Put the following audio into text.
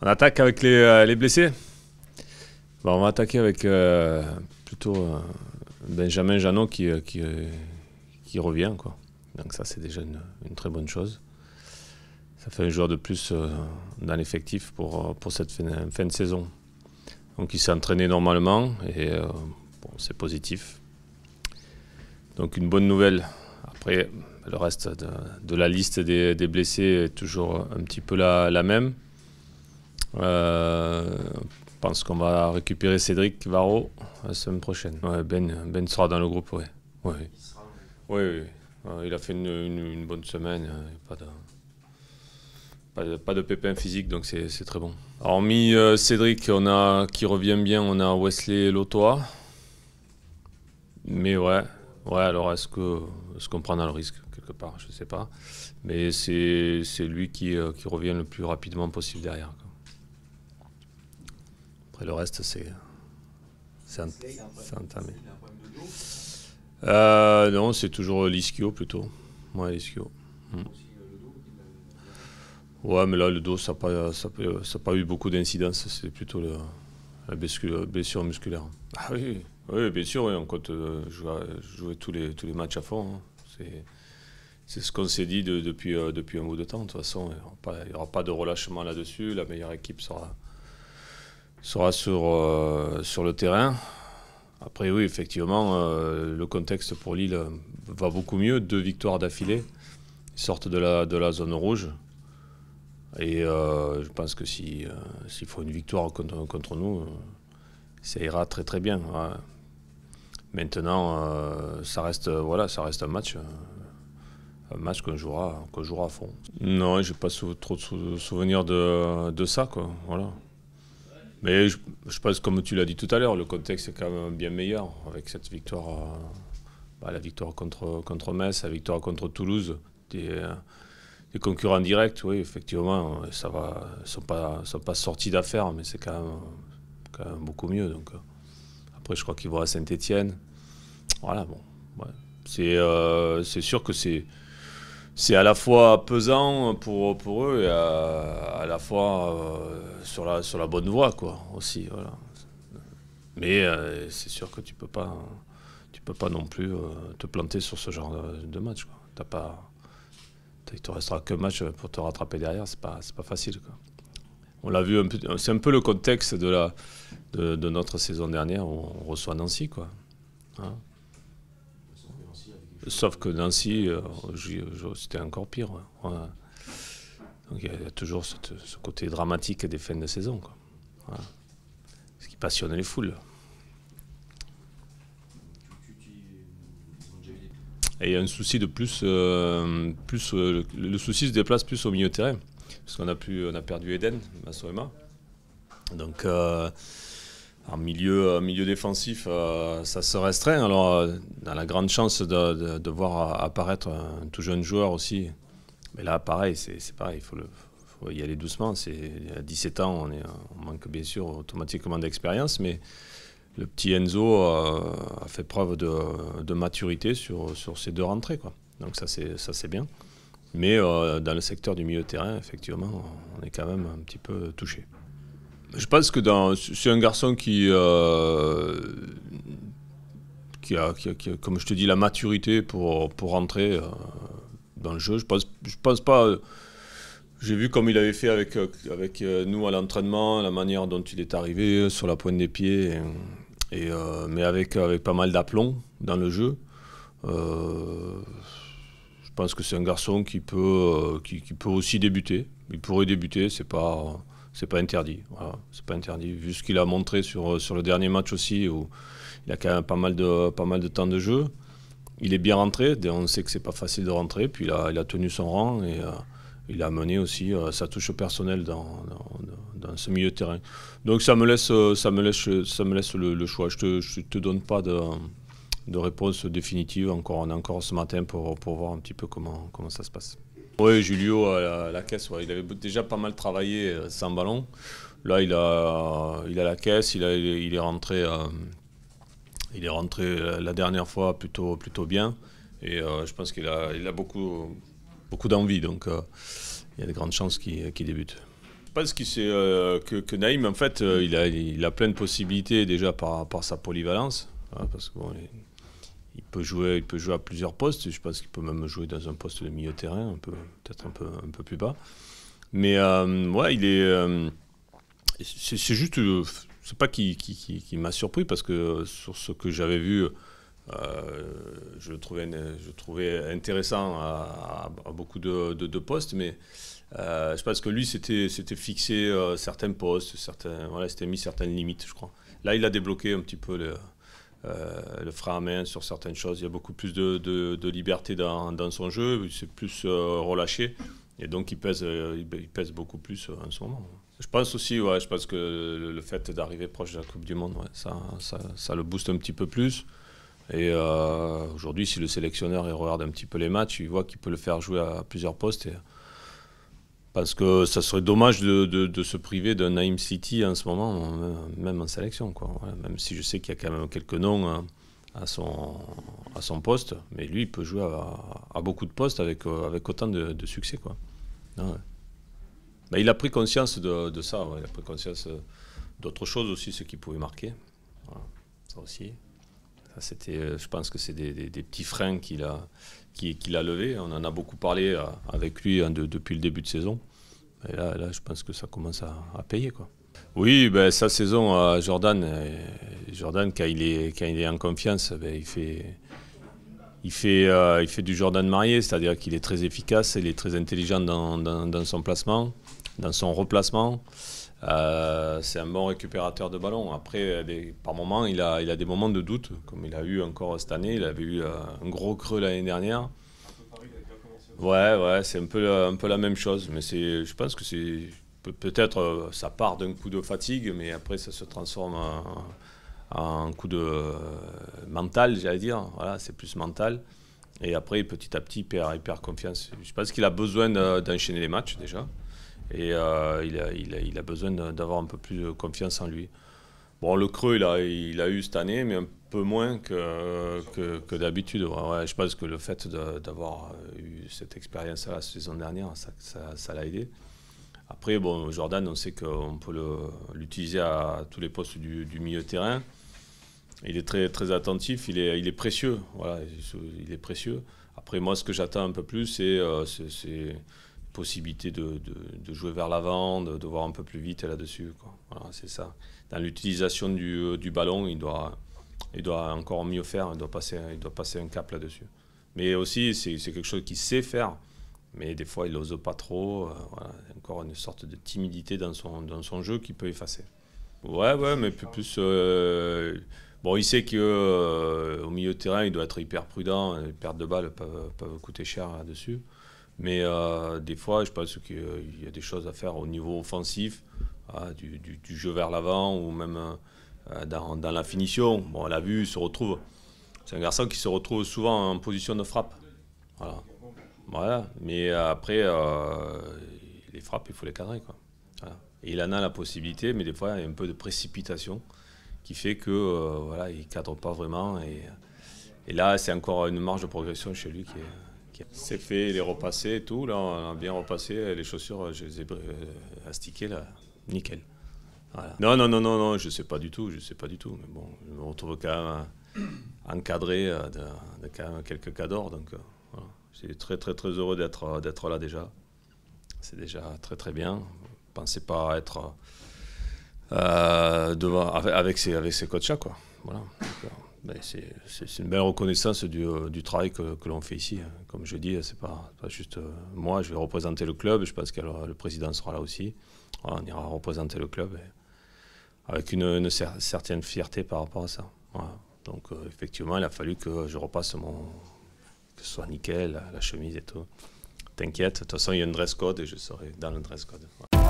On attaque avec les blessés. Bon, on va attaquer avec plutôt Benjamin Janot qui revient, quoi. Donc ça, c'est déjà une très bonne chose. Ça fait un joueur de plus dans l'effectif pour cette fin de saison. Donc il s'est entraîné normalement et bon, c'est positif. Donc une bonne nouvelle. Après, le reste de la liste des blessés est toujours un petit peu la même. Je pense qu'on va récupérer Cédric Varro la semaine prochaine. Ouais, Ben sera dans le groupe, ouais. Ouais. Oui. Il a fait une bonne semaine. Pas de pépins physiques, donc c'est très bon. Hormis Cédric, qui revient bien, on a Wesley Lotoa. Mais ouais, alors est-ce qu'on prend dans le risque quelque part, je ne sais pas. Mais c'est lui qui revient le plus rapidement possible derrière, quoi. Après le reste, c'est entamé. Non, c'est toujours l'ischio plutôt. Ouais, l'ischio. Ouais, mais là, le dos, ça n'a pas eu beaucoup d'incidence. C'est plutôt la blessure musculaire. Ah oui, bien sûr, oui, on compte jouer tous les matchs à fond, hein. C'est ce qu'on s'est dit depuis un bout de temps. De toute façon, il n'y aura pas de relâchement là-dessus. La meilleure équipe sera sur le terrain. Après, oui, effectivement, le contexte pour Lille va beaucoup mieux. 2 victoires d'affilée. Ils sortent de la zone rouge. Et je pense que s'il faut une victoire contre nous, ça ira très très bien. Ouais. Maintenant, ça reste un match qu'on jouera à fond. Non, je n'ai pas trop de souvenirs de ça, quoi. Voilà. Mais je pense, comme tu l'as dit tout à l'heure, le contexte est quand même bien meilleur avec cette victoire, la victoire contre Metz, la victoire contre Toulouse, des concurrents directs. Oui, effectivement, ça va, sont pas sortis d'affaires, mais c'est quand même beaucoup mieux. Donc après, je crois qu'ils vont à Saint-Étienne. Voilà, bon, ouais. C'est sûr que c'est à la fois pesant pour eux et à la fois sur la bonne voie, quoi, aussi, voilà. Mais c'est sûr que tu peux pas non plus te planter sur ce genre de match, quoi. Il te restera qu'un match pour te rattraper derrière, c'est pas facile, quoi. On l'a vu c'est un peu le contexte de notre saison dernière où on reçoit Nancy, quoi. Hein. Sauf que Nancy, c'était encore pire. Ouais. Donc il y a toujours ce côté dramatique des fins de saison, quoi. Voilà. Ce qui passionne les foules. Et il y a un souci de plus, le souci se déplace plus au milieu de terrain. Parce qu'on a perdu Eden, Massoema. Donc en milieu défensif, ça se restreint. Alors, on a la grande chance de voir apparaître un tout jeune joueur aussi. Mais là, pareil, c'est pareil, il faut y aller doucement. À 17 ans, on manque bien sûr automatiquement d'expérience, mais le petit Enzo a fait preuve de maturité sur ces 2 rentrées, quoi. Donc ça, c'est bien. Mais dans le secteur du milieu de terrain, effectivement, on est quand même un petit peu touché. Je pense que c'est un garçon qui a, comme je te dis, la maturité pour rentrer dans le jeu. Je pense pas. J'ai vu comme il avait fait avec nous à l'entraînement, la manière dont il est arrivé sur la pointe des pieds, mais avec pas mal d'aplomb dans le jeu. Je pense que c'est un garçon qui peut aussi débuter. Il pourrait débuter, c'est pas interdit. Voilà, c'est pas interdit. Vu ce qu'il a montré sur le dernier match aussi, où il a quand même pas mal de temps de jeu. Il est bien rentré. On sait que c'est pas facile de rentrer. Puis il a tenu son rang et il a amené aussi sa touche personnelle dans ce milieu de terrain. Donc ça me laisse le choix. Je te donne pas de réponse définitive. On est encore ce matin pour voir un petit peu comment ça se passe. Oui, Julio à la caisse, ouais. Il avait déjà pas mal travaillé sans ballon. Là, il a la caisse, il est rentré la dernière fois plutôt bien. Et je pense qu'il a beaucoup d'envie, donc il y a de grandes chances qu'il débute. pense que Naïm, en fait, il a plein de possibilités déjà par sa polyvalence. Hein, parce que bon, il peut jouer à plusieurs postes. Je pense qu'il peut même jouer dans un poste de milieu de terrain, peut-être un peu plus bas. Mais ouais, c'est juste, c'est pas qui m'a surpris parce que sur ce que j'avais vu, je le trouvais intéressant à beaucoup de postes, mais je pense que lui s'était fixé certains postes, voilà, s'était mis certaines limites, je crois. Là, il a débloqué un petit peu le frein à main sur certaines choses. Il y a beaucoup plus de liberté dans son jeu, il s'est plus relâché. Et donc il pèse beaucoup plus en ce moment. Je pense aussi, ouais, je pense que le fait d'arriver proche de la Coupe du Monde, ouais, ça le booste un petit peu plus. Et aujourd'hui, si le sélectionneur il regarde un petit peu les matchs, il voit qu'il peut le faire jouer à plusieurs postes. Parce que ça serait dommage de se priver d'un Naïm City en ce moment, même en sélection, quoi. Voilà, même si je sais qu'il y a quand même quelques noms à son poste, mais lui, il peut jouer à beaucoup de postes avec autant de succès, quoi. Ah ouais. Ben, il a pris conscience de ça, ouais. Il a pris conscience d'autres choses aussi, ce qu'il pouvait marquer. Voilà. Ça aussi. Ça, je pense que c'est des petits freins qu'il a levés. On en a beaucoup parlé avec lui depuis le début de saison. Et là, je pense que ça commence à payer, quoi. Oui, ben, sa saison, Jordan, quand il est en confiance, ben, il fait du Jordan marié, c'est-à-dire qu'il est très efficace, il est très intelligent dans son placement, dans son replacement. C'est un bon récupérateur de ballon. Après, par moments, il a des moments de doute, comme il a eu encore cette année. Il avait eu un gros creux l'année dernière. Ouais, c'est un peu la même chose. Mais je pense que peut-être ça part d'un coup de fatigue, mais après ça se transforme en coup de mental, j'allais dire. Voilà, c'est plus mental. Et après, petit à petit, il perd confiance. Je pense qu'il a besoin d'enchaîner les matchs déjà. Et il a besoin d'avoir un peu plus de confiance en lui. Bon, le creux, il a eu cette année, mais un peu moins que d'habitude. Ouais, je pense que le fait d'avoir eu cette expérience-là la saison dernière, ça l'a aidé. Après, bon, Jordan, on sait qu'on peut l'utiliser à tous les postes du milieu de terrain. Il est très, très attentif, il est précieux. Voilà, il est précieux. Après, moi, ce que j'attends un peu plus, c'est possibilité de jouer vers l'avant, de voir un peu plus vite là-dessus, quoi. Voilà, c'est ça. Dans l'utilisation du ballon, il doit encore mieux faire, il doit passer un cap là-dessus. Mais aussi, c'est quelque chose qu'il sait faire, mais des fois, il n'ose pas trop. Voilà, il y a encore une sorte de timidité dans son jeu qu'il peut effacer. Ouais, mais plus... bon, il sait qu'au milieu de terrain, il doit être hyper prudent, les pertes de balles peuvent coûter cher là-dessus. Mais des fois, je pense qu'il y a des choses à faire au niveau offensif, du jeu vers l'avant ou même dans la finition. Bon, on l'a vu, il se retrouve. C'est un garçon qui se retrouve souvent en position de frappe. Voilà. Mais après, les frappes, il faut les cadrer, quoi. Voilà. Et il en a la possibilité, mais des fois, il y a un peu de précipitation qui fait que voilà, il ne cadre pas vraiment. Et là, c'est encore une marge de progression chez lui qui est... C'est fait, il est repassé et tout. Là, on a bien repassé. Les chaussures, je les ai astiquées, là. Nickel. Voilà. Non, je sais pas du tout. Mais bon, je me retrouve quand même encadré de quand même quelques cadors. Donc, voilà. Je suis très, très, très heureux d'être là déjà. C'est déjà très, très bien. Je ne pensais pas être avec ces coachs-là, quoi. Voilà. Ben c'est une belle reconnaissance du travail que l'on fait ici. Comme je dis, c'est pas juste moi, je vais représenter le club, je pense que le président sera là aussi. Voilà, on ira représenter le club avec une certaine fierté par rapport à ça. Voilà. Donc effectivement, il a fallu que je repasse que ce soit nickel, la chemise et tout. T'inquiète, de toute façon il y a un dress code et je serai dans le dress code. Voilà.